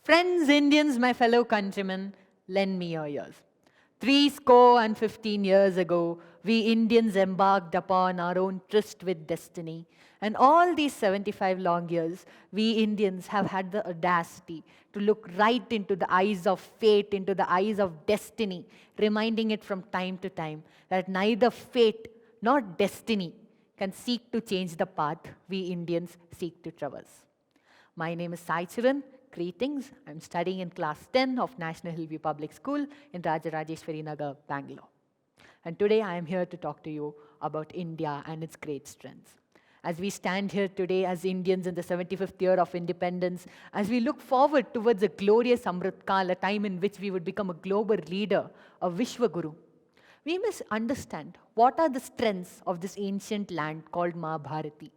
Friends, Indians, my fellow countrymen, lend me your ears. 15 years ago, we Indians embarked upon our own tryst with destiny. And all these 75 long years, we Indians have had the audacity to look right into the eyes of fate, into the eyes of destiny, reminding it from time to time that neither fate nor destiny can seek to change the path we Indians seek to traverse. My name is Saicharan. Greetings. I'm studying in class 10 of National Hillview Public School in Rajarajeshwari Nagar, Bangalore. And today I am here to talk to you about India and its great strengths. As we stand here today as Indians in the 75th year of independence, as we look forward towards a glorious Amrit Kal, a time in which we would become a global leader, a Vishwaguru, we must understand what are the strengths of this ancient land called Mahabharati.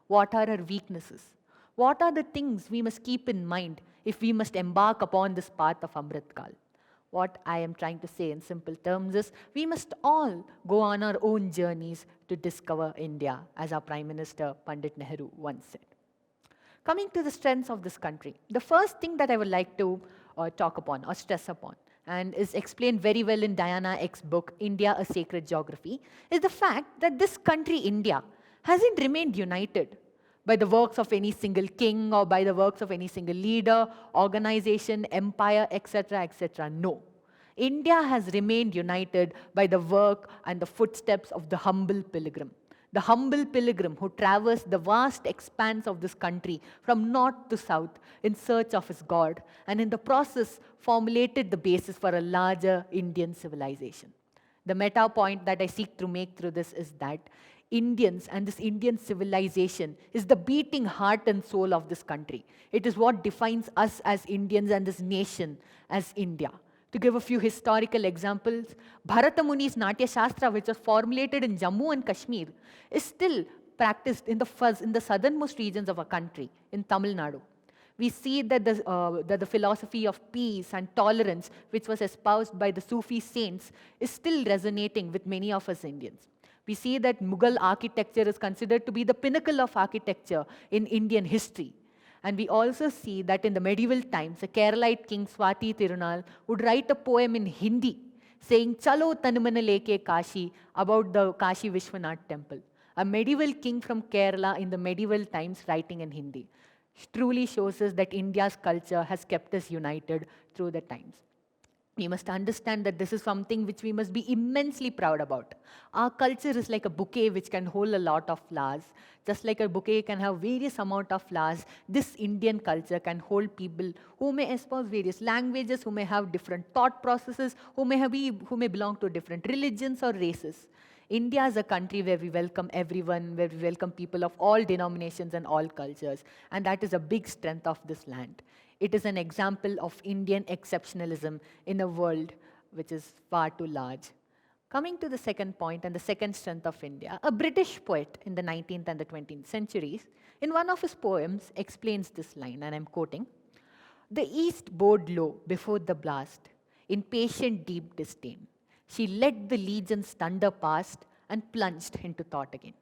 What are our weaknesses? What are the things we must keep in mind if we must embark upon this path of Amrit Kal? What I am trying to say in simple terms is we must all go on our own journeys to discover India, as our Prime Minister Pandit Nehru once said. Coming to the strengths of this country, the first thing that I would like to talk upon or stress upon, and is explained very well in Diana Eck's book, India, A Sacred Geography, is the fact that this country, India, hasn't remained united by the works of any single king or by the works of any single leader, organization, empire, etc., etc. No. India has remained united by the work and the footsteps of the humble pilgrim. The humble pilgrim who traversed the vast expanse of this country from north to south in search of his God, and in the process formulated the basis for a larger Indian civilization. The meta point that I seek to make through this is that Indians and this Indian civilization is the beating heart and soul of this country. It is what defines us as Indians and this nation as India. To give a few historical examples, Bharata Muni's Natya Shastra, which was formulated in Jammu and Kashmir, is still practiced in the southernmost regions of our country, in Tamil Nadu. We see that the philosophy of peace and tolerance, which was espoused by the Sufi saints, is still resonating with many of us Indians. We see that Mughal architecture is considered to be the pinnacle of architecture in Indian history. And we also see that in the medieval times, a Keralite king, Swati Tirunal, would write a poem in Hindi saying, Chalo Tanumana Leke Kashi, about the Kashi Vishwanath temple. A medieval king from Kerala in the medieval times writing in Hindi. Truly shows us that India's culture has kept us united through the times. We must understand that this is something which we must be immensely proud about. Our culture is like a bouquet which can hold a lot of flowers. Just like a bouquet can have various amount of flowers, this Indian culture can hold people who may espouse various languages, who may have different thought processes, who may belong to different religions or races. India is a country where we welcome everyone, where we welcome people of all denominations and all cultures, and that is a big strength of this land. It is an example of Indian exceptionalism in a world which is far too large. Coming to the second point and the second strength of India, a British poet in the 19th and the 20th centuries, in one of his poems, explains this line, and I'm quoting, "The east bowed low before the blast, in patient deep disdain. She let the legion's thunder past and plunged into thought again."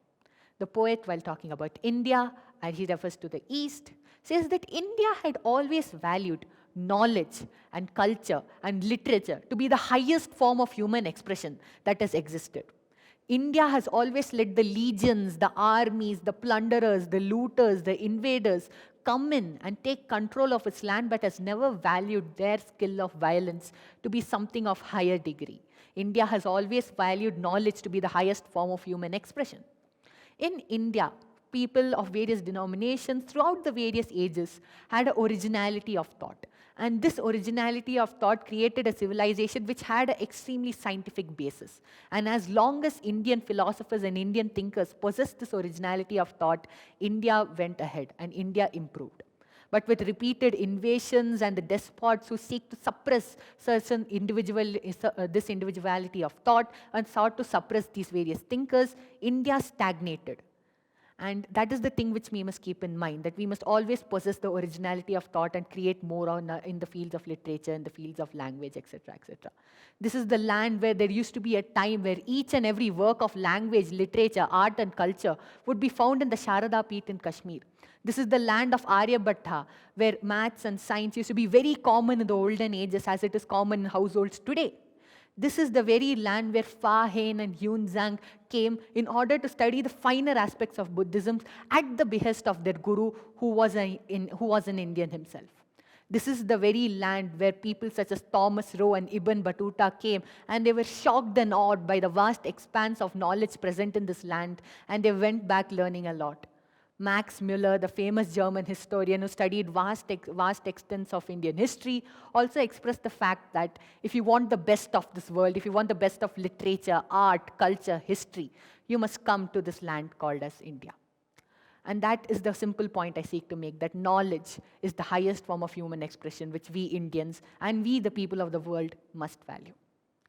The poet, while talking about India, and he refers to the East, says that India had always valued knowledge and culture and literature to be the highest form of human expression that has existed. India has always let the legions, the armies, the plunderers, the looters, the invaders come in and take control of its land, but has never valued their skill of violence to be something of higher degree. India has always valued knowledge to be the highest form of human expression. In India, people of various denominations throughout the various ages had an originality of thought. And this originality of thought created a civilization which had an extremely scientific basis. And as long as Indian philosophers and Indian thinkers possessed this originality of thought, India went ahead and India improved. But with repeated invasions and the despots who seek to suppress certain this individuality of thought and sought to suppress these various thinkers, India stagnated. And that is the thing which we must keep in mind, that we must always possess the originality of thought and create more in the fields of literature, in the fields of language, etc., etc. This is the land where there used to be a time where each and every work of language, literature, art and culture would be found in the Sharada Peeth in Kashmir. This is the land of Aryabhatta, where maths and science used to be very common in the olden ages as it is common in households today. This is the very land where Fa Hien and Yunzang came in order to study the finer aspects of Buddhism at the behest of their guru, who was an Indian himself. This is the very land where people such as Thomas Roe and Ibn Battuta came, and they were shocked and awed by the vast expanse of knowledge present in this land, and they went back learning a lot. Max Müller, the famous German historian who studied vast extents of Indian history, also expressed the fact that if you want the best of this world, if you want the best of literature, art, culture, history, you must come to this land called as India. And that is the simple point I seek to make, that knowledge is the highest form of human expression which we Indians and we, the people of the world, must value.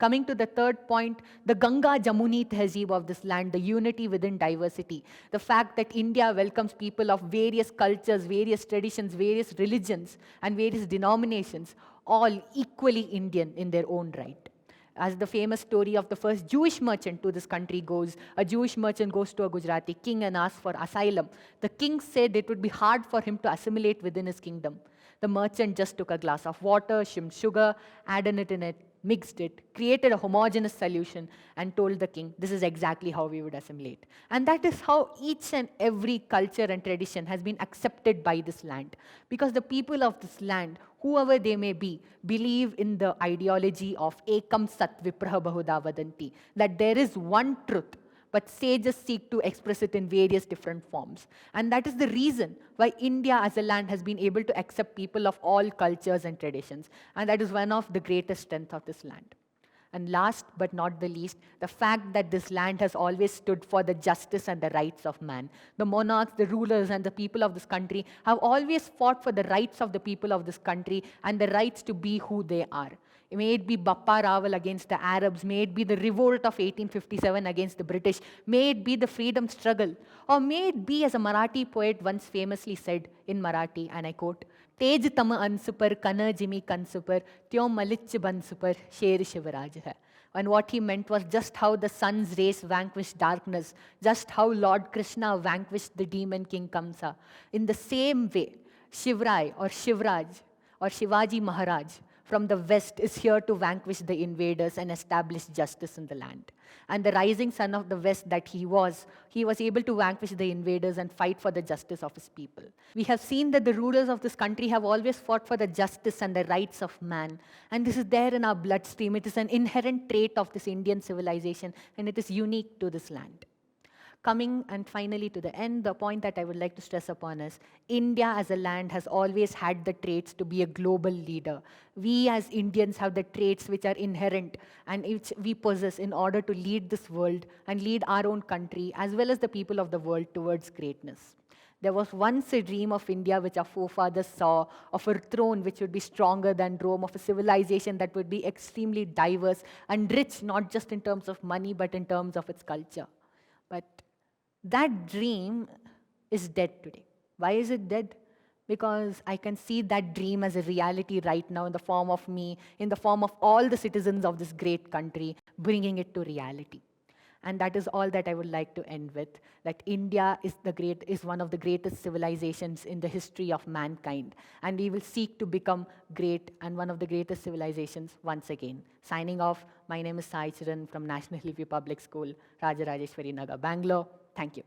Coming to the third point, the Ganga Jamuni Tehzeeb of this land, the unity within diversity. The fact that India welcomes people of various cultures, various traditions, various religions, and various denominations, all equally Indian in their own right. As the famous story of the first Jewish merchant to this country goes, a Jewish merchant goes to a Gujarati king and asks for asylum. The king said it would be hard for him to assimilate within his kingdom. The merchant just took a glass of water, shimmed sugar, added it in it, mixed it, created a homogeneous solution, and told the king, this is exactly how we would assimilate. And that is how each and every culture and tradition has been accepted by this land. Because the people of this land, whoever they may be, believe in the ideology of Ekam Sat Vipraha Bahuda Vadanti, that there is one truth, but sages seek to express it in various different forms. And that is the reason why India as a land has been able to accept people of all cultures and traditions. And that is one of the greatest strengths of this land. And last but not the least, the fact that this land has always stood for the justice and the rights of man. The monarchs, the rulers, and the people of this country have always fought for the rights of the people of this country and the rights to be who they are. May it be Bappa Rawal against the Arabs, may it be the revolt of 1857 against the British, may it be the freedom struggle, or may it be, as a Marathi poet once famously said in Marathi, and I quote, Tej tama ansupar kana jimi kansupar, tyo malich bansupar, sher shivaraj hai. And what he meant was just how the sun's rays vanquished darkness, just how Lord Krishna vanquished the demon King Kamsa. In the same way, Shivraj or Shivraj or Shivaji Maharaj from the west is here to vanquish the invaders and establish justice in the land. And the rising son of the west that he was able to vanquish the invaders and fight for the justice of his people. We have seen that the rulers of this country have always fought for the justice and the rights of man. And this is there in our bloodstream. It is an inherent trait of this Indian civilization, and it is unique to this land. Coming and finally to the end, the point that I would like to stress upon is India as a land has always had the traits to be a global leader. We as Indians have the traits which are inherent and which we possess in order to lead this world and lead our own country as well as the people of the world towards greatness. There was once a dream of India which our forefathers saw, of a throne which would be stronger than Rome, of a civilization that would be extremely diverse and rich, not just in terms of money, but in terms of its culture. But that dream is dead today. Why is it dead? Because I can see that dream as a reality right now in the form of me, in the form of all the citizens of this great country, bringing it to reality. And that is all that I would like to end with, that India is one of the greatest civilizations in the history of mankind. And we will seek to become great and one of the greatest civilizations once again. Signing off, my name is Saicharan from National Hillview Public School, Rajarajeshwari Nagar, Bangalore. Thank you.